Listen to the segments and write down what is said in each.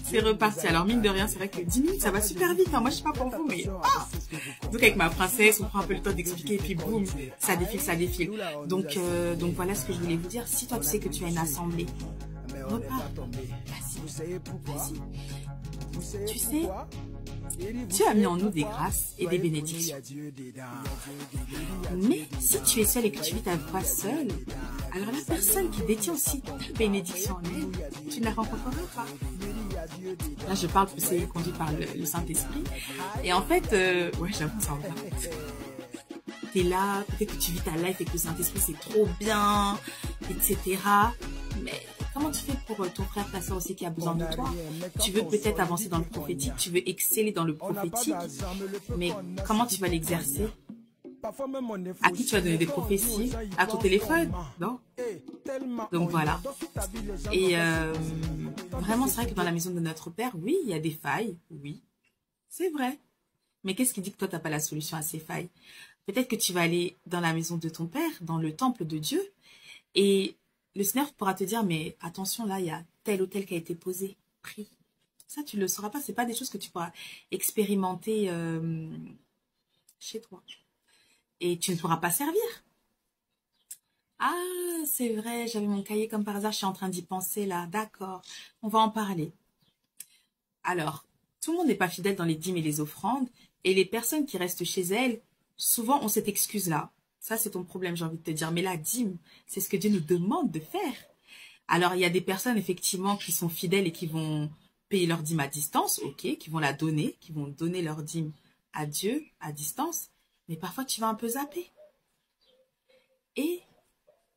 C'est reparti. Alors, mine de rien, c'est vrai que 10 minutes, ça va super vite. Hein. Moi, je sais pas pour vous, mais... Donc, avec ma princesse, on prend un peu le temps d'expliquer, et puis boum, ça défile, ça défile. Donc, voilà ce que je voulais vous dire. Si toi, tu sais que tu as une assemblée, repars. Vas-y. Tu sais, Dieu a mis en nous des grâces et des bénédictions. Mais si tu es seul et que tu vis ta foi seule, alors la personne qui détient aussi ta bénédiction en elle, tu ne la rencontreras pas. Là, je parle que c'est conduit par le Saint-Esprit. Et en fait, ouais, j'avoue, ça en va. T'es là, peut-être que tu vis ta life et que le Saint-Esprit, c'est trop bien, etc. Mais comment tu fais pour ton frère, ta soeur aussi qui a besoin de toi? Tu veux peut-être avancer dans le prophétique, tu veux exceller dans le prophétique, mais comment tu vas l'exercer? À qui tu vas donner des prophéties? À ton téléphone? Non? Donc voilà. Et vraiment, c'est vrai que dans la maison de notre Père, oui, il y a des failles, oui, c'est vrai. Mais qu'est-ce qui dit que toi, tu n'as pas la solution à ces failles? Peut-être que tu vas aller dans la maison de ton Père, dans le temple de Dieu, et le Seigneur pourra te dire, mais attention, là, il y a tel ou tel qui a été posé. Prie. Ça, tu ne le sauras pas. Ce n'est pas des choses que tu pourras expérimenter chez toi. Et tu ne pourras pas servir. Ah, c'est vrai, j'avais mon cahier comme par hasard, je suis en train d'y penser là. D'accord, on va en parler. Alors, tout le monde n'est pas fidèle dans les dîmes et les offrandes. Et les personnes qui restent chez elles, souvent ont cette excuse-là. Ça, c'est ton problème, j'ai envie de te dire. Mais la dîme, c'est ce que Dieu nous demande de faire. Alors, il y a des personnes, effectivement, qui sont fidèles et qui vont payer leur dîme à distance, ok, qui vont la donner, qui vont donner leur dîme à Dieu à distance. Mais parfois, tu vas un peu zapper. Et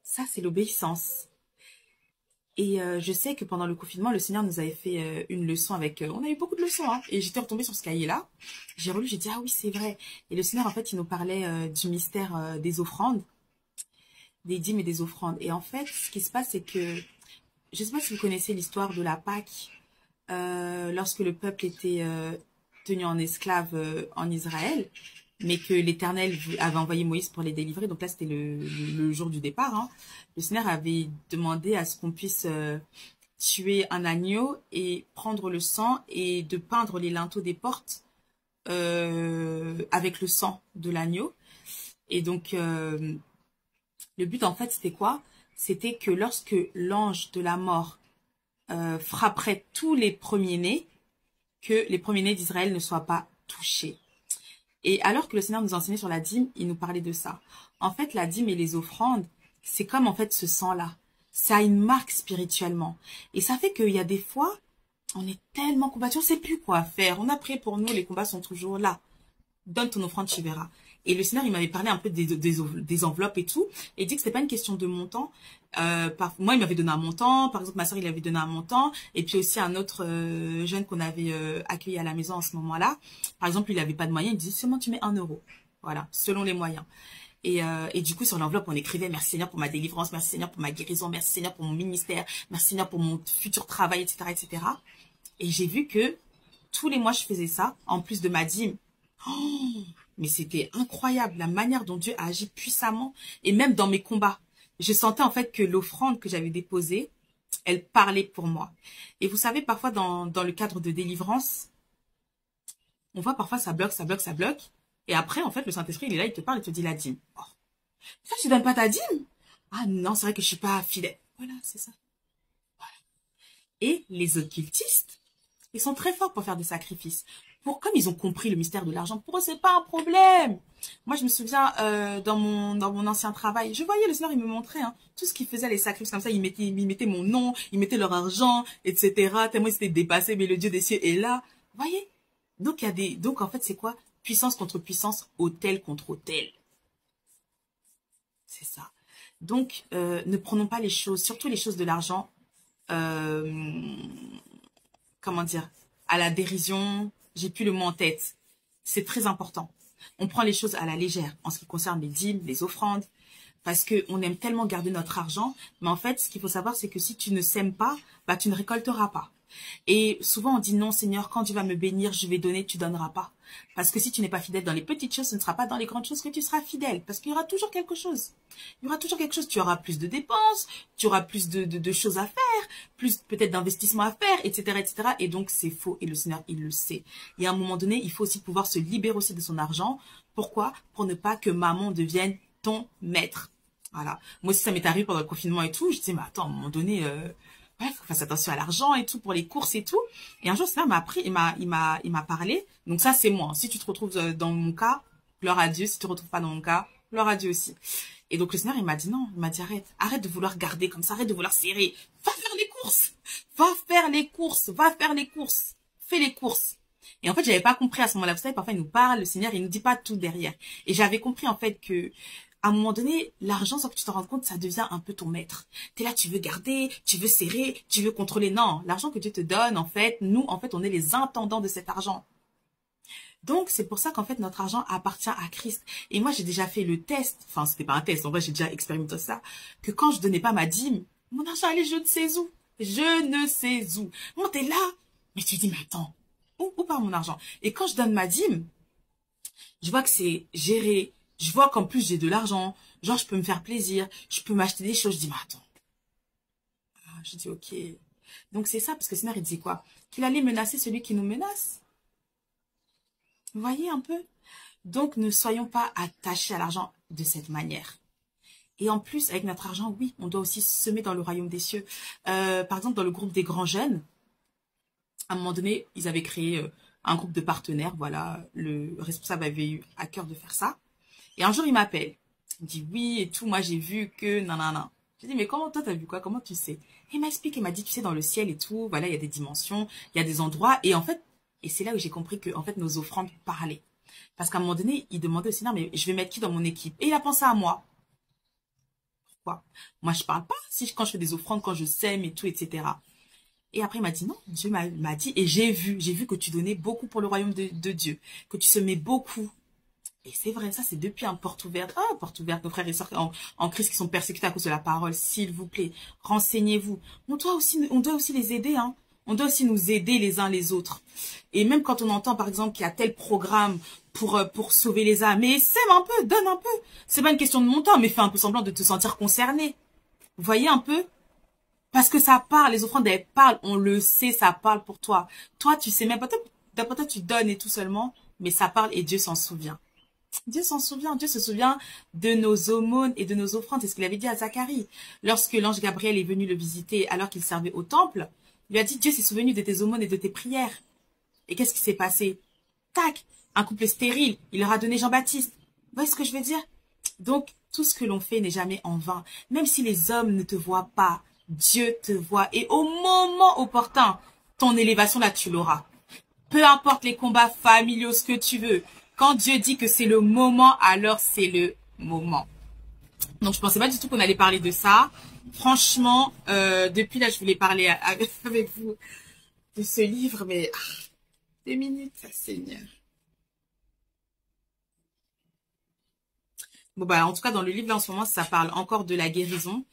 ça, c'est l'obéissance. Et je sais que pendant le confinement, le Seigneur nous avait fait une leçon avec... on a eu beaucoup de leçons, hein. Et j'étais retombée sur ce cahier-là. J'ai relu, j'ai dit, ah oui, c'est vrai. Et le Seigneur, en fait, il nous parlait du mystère des offrandes, des dîmes et des offrandes. Et en fait, ce qui se passe, c'est que... Je ne sais pas si vous connaissez l'histoire de la Pâque, lorsque le peuple était tenu en esclave en Israël, mais que l'Éternel avait envoyé Moïse pour les délivrer. Donc là, c'était le jour du départ. Hein. Le Seigneur avait demandé à ce qu'on puisse tuer un agneau et prendre le sang et de peindre les linteaux des portes avec le sang de l'agneau. Et donc, le but, en fait, c'était quoi? C'était que lorsque l'ange de la mort frapperait tous les premiers-nés, que les premiers-nés d'Israël ne soient pas touchés. Et alors que le Seigneur nous enseignait sur la dîme, il nous parlait de ça. En fait, la dîme et les offrandes, c'est comme en fait ce sang-là. Ça a une marque spirituellement. Et ça fait qu'il y a des fois, on est tellement combattu, on ne sait plus quoi faire. On a prié pour nous, les combats sont toujours là. Donne ton offrande, tu verras. Et le Seigneur, il m'avait parlé un peu des enveloppes et tout. Et il dit que c'était pas une question de montant. Moi, il m'avait donné un montant. Par exemple, ma soeur, il avait donné un montant. Et puis aussi un autre jeune qu'on avait accueilli à la maison en ce moment-là. Par exemple, il n'avait pas de moyens. Il dit seulement tu mets 1 euro. Voilà, selon les moyens. Et du coup, sur l'enveloppe, on écrivait merci Seigneur pour ma délivrance, merci Seigneur pour ma guérison, merci Seigneur pour mon ministère, merci Seigneur pour mon futur travail, etc., etc. Et j'ai vu que tous les mois, je faisais ça, en plus de ma dîme. Oh, mais c'était incroyable la manière dont Dieu a agi puissamment et même dans mes combats. Je sentais en fait que l'offrande que j'avais déposée, elle parlait pour moi. Et vous savez, parfois dans le cadre de délivrance, on voit parfois ça bloque, ça bloque, ça bloque. Et après, en fait, le Saint-Esprit, il est là, il te parle, il te dit la dîme. Oh, ça, tu donnes pas ta dîme? Ah non, c'est vrai que je suis pas fidèle. Voilà, c'est ça. Voilà. Et les occultistes, ils sont très forts pour faire des sacrifices. Comme ils ont compris le mystère de l'argent, pour eux, c'est pas un problème. Moi, je me souviens, dans mon ancien travail, je voyais le Seigneur, il me montrait tout ce qu'ils faisaient, les sacrifices comme ça, ils mettaient mon nom, ils mettaient leur argent, etc. Tellement ils s'étaient dépassés, mais le Dieu des cieux est là. Vous voyez? Donc, donc, en fait, c'est quoi? Puissance contre puissance, autel contre autel. C'est ça. Donc, ne prenons pas les choses, surtout les choses de l'argent, comment dire, à la dérision. J'ai plus le mot en tête. C'est très important. On prend les choses à la légère en ce qui concerne les dîmes, les offrandes, parce qu'on aime tellement garder notre argent. Mais en fait, ce qu'il faut savoir, c'est que si tu ne sèmes pas, bah, tu ne récolteras pas. Et souvent on dit non Seigneur, quand Dieu va me bénir, je vais donner, tu donneras pas. Parce que si tu n'es pas fidèle dans les petites choses, ce ne sera pas dans les grandes choses que tu seras fidèle. Parce qu'il y aura toujours quelque chose. Il y aura toujours quelque chose. Tu auras plus de dépenses, tu auras plus de choses à faire, plus peut-être d'investissements à faire, etc., etc. Et donc c'est faux. Et le Seigneur, il le sait. Et à un moment donné, il faut aussi pouvoir se libérer aussi de son argent. Pourquoi? Pour ne pas que maman devienne ton maître. Voilà. Moi aussi, ça m'est arrivé pendant le confinement et tout. Je disais, mais attends, à un moment donné, ouais, faut faire attention à l'argent et tout pour les courses et tout. Et un jour, ça m'a appris, il m'a parlé. Donc ça, c'est moi. Si tu te retrouves dans mon cas, gloire à Dieu. Si tu te retrouves pas dans mon cas, gloire à Dieu aussi. Et donc le Seigneur, il m'a dit non. Il m'a dit arrête de vouloir garder comme ça, arrête de vouloir serrer. Va faire les courses. Va faire les courses. Va faire les courses. Fais les courses. Et en fait, j'avais pas compris à ce moment-là. Vous savez, parfois, il nous parle, le Seigneur, il nous dit pas tout derrière. Et j'avais compris, en fait, que à un moment donné, l'argent, sans que tu te rendes compte, ça devient un peu ton maître. T'es là, tu veux garder, tu veux serrer, tu veux contrôler. Non, l'argent que Dieu te donne, en fait, nous, en fait, on est les intendants de cet argent. Donc, c'est pour ça qu'en fait, notre argent appartient à Christ. Et moi, j'ai déjà fait le test. Enfin, c'était pas un test. En vrai, j'ai déjà expérimenté ça. Que quand je donnais pas ma dîme, mon argent allait je ne sais où. Je ne sais où. Moi, t'es là. Mais tu dis, mais attends. Où part mon argent? Et quand je donne ma dîme, je vois que c'est géré. Je vois qu'en plus, j'ai de l'argent. Genre, je peux me faire plaisir. Je peux m'acheter des choses. Je dis, mais attends. Ah, je dis, ok. Donc, c'est ça, parce que le Seigneur, il disait quoi? Qu'il allait menacer celui qui nous menace. Vous voyez un peu? Donc, ne soyons pas attachés à l'argent de cette manière. Et en plus, avec notre argent, oui, on doit aussi semer dans le royaume des cieux. Par exemple, dans le groupe des grands jeunes, à un moment donné, ils avaient créé un groupe de partenaires. Voilà, le responsable avait eu à cœur de faire ça. Et un jour, il m'appelle. Il me dit oui et tout. Moi, j'ai vu que nanana. J'ai dit, mais comment toi, t'as vu quoi? Comment tu sais? Et il m'a expliqué, il m'a dit, tu sais, dans le ciel et tout, voilà, il y a des dimensions, il y a des endroits. Et en fait, et c'est là où j'ai compris que, en fait, nos offrandes parlaient. Parce qu'à un moment donné, il demandait au Seigneur, mais je vais mettre qui dans mon équipe? Et il a pensé à moi. Pourquoi? Moi, je parle pas quand je fais des offrandes, quand je sème et tout, etc. Et après, il m'a dit non, Dieu m'a dit, et j'ai vu que tu donnais beaucoup pour le royaume de Dieu, que tu semais beaucoup. Et c'est vrai, ça c'est depuis un porte ouverte. Ah, porte ouverte, nos frères et sœurs en Christ qui sont persécutés à cause de la parole, s'il vous plaît, renseignez-vous. On doit aussi les aider, hein. On doit aussi nous aider les uns les autres. Et même quand on entend par exemple qu'il y a tel programme pour sauver les âmes, mais sème un peu, donne un peu. C'est pas une question de montant, mais fais un peu semblant de te sentir concerné. Vous voyez un peu? Parce que ça parle, les offrandes, elles parlent, on le sait, ça parle pour toi. Toi, tu sais même pas, d'après toi, tu donnes et tout seulement, mais ça parle et Dieu s'en souvient. Dieu s'en souvient, Dieu se souvient de nos aumônes et de nos offrandes. C'est ce qu'il avait dit à Zacharie. Lorsque l'ange Gabriel est venu le visiter alors qu'il servait au temple, il lui a dit, Dieu s'est souvenu de tes aumônes et de tes prières. Et qu'est-ce qui s'est passé? Tac, un couple stérile, il leur a donné Jean-Baptiste. Vous voyez ce que je veux dire? Donc, tout ce que l'on fait n'est jamais en vain. Même si les hommes ne te voient pas, Dieu te voit. Et au moment opportun, ton élévation là, tu l'auras. Peu importe les combats familiaux, ce que tu veux. Quand Dieu dit que c'est le moment, alors c'est le moment. Donc, je pensais pas du tout qu'on allait parler de ça. Franchement, depuis là, je voulais parler avec vous de ce livre, mais 2 minutes, ça, Seigneur. Bon, bah, en tout cas, dans le livre, là, en ce moment, ça parle encore de la guérison.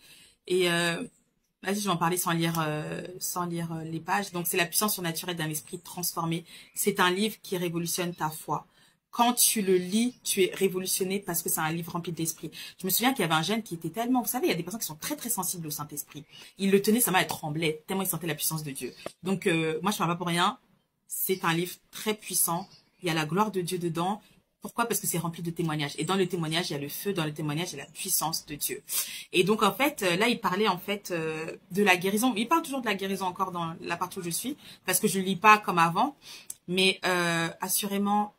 Et vas-y, je vais en parler sans lire les pages. Donc, c'est la puissance surnaturelle d'un esprit transformé. C'est un livre qui révolutionne ta foi. Quand tu le lis, tu es révolutionné parce que c'est un livre rempli d'esprit. Je me souviens qu'il y avait un jeune qui était tellement... Vous savez, il y a des personnes qui sont très, très sensibles au Saint-Esprit. Il le tenait, sa main, elle tremblait, tellement il sentait la puissance de Dieu. Donc, moi, je ne parle pas pour rien. C'est un livre très puissant. Il y a la gloire de Dieu dedans. Pourquoi? Parce que c'est rempli de témoignages. Et dans le témoignage, il y a le feu. Dans le témoignage, il y a la puissance de Dieu. Et donc, en fait, là, il parlait, en fait, de la guérison. Il parle toujours de la guérison encore dans la partie où je suis. Parce que je ne lis pas comme avant. Mais assurément...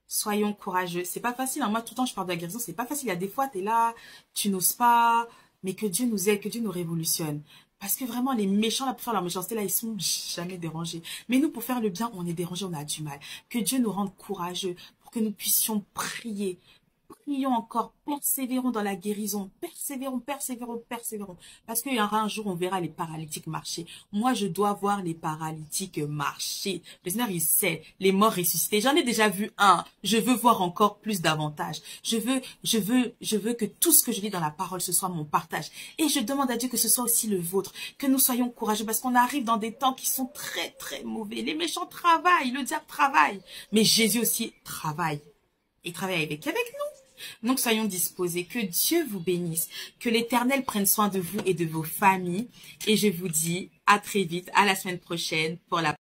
Soyons courageux. C'est pas facile. Hein. Moi, tout le temps, je parle de la guérison. C'est pas facile. Il y a des fois, tu es là, tu n'oses pas. Mais que Dieu nous aide, que Dieu nous révolutionne. Parce que vraiment, les méchants, là, pour faire leur méchanceté, là, ils sont jamais dérangés. Mais nous, pour faire le bien, on est dérangés, on a du mal. Que Dieu nous rende courageux pour que nous puissions prier. prions encore, persévérons dans la guérison, persévérons, persévérons, persévérons. Parce qu'il y aura un jour, on verra les paralytiques marcher. Moi, je dois voir les paralytiques marcher. Le Seigneur, il sait, les morts ressuscités. J'en ai déjà vu un. Je veux voir encore plus davantage. Je veux que tout ce que je lis dans la parole, ce soit mon partage. Et je demande à Dieu que ce soit aussi le vôtre, que nous soyons courageux parce qu'on arrive dans des temps qui sont très, très mauvais. Les méchants travaillent, le diable travaille. Mais Jésus aussi travaille. Il travaille avec nous. Donc, soyons disposés. Que Dieu vous bénisse. Que l'Éternel prenne soin de vous et de vos familles. Et je vous dis à très vite, à la semaine prochaine pour la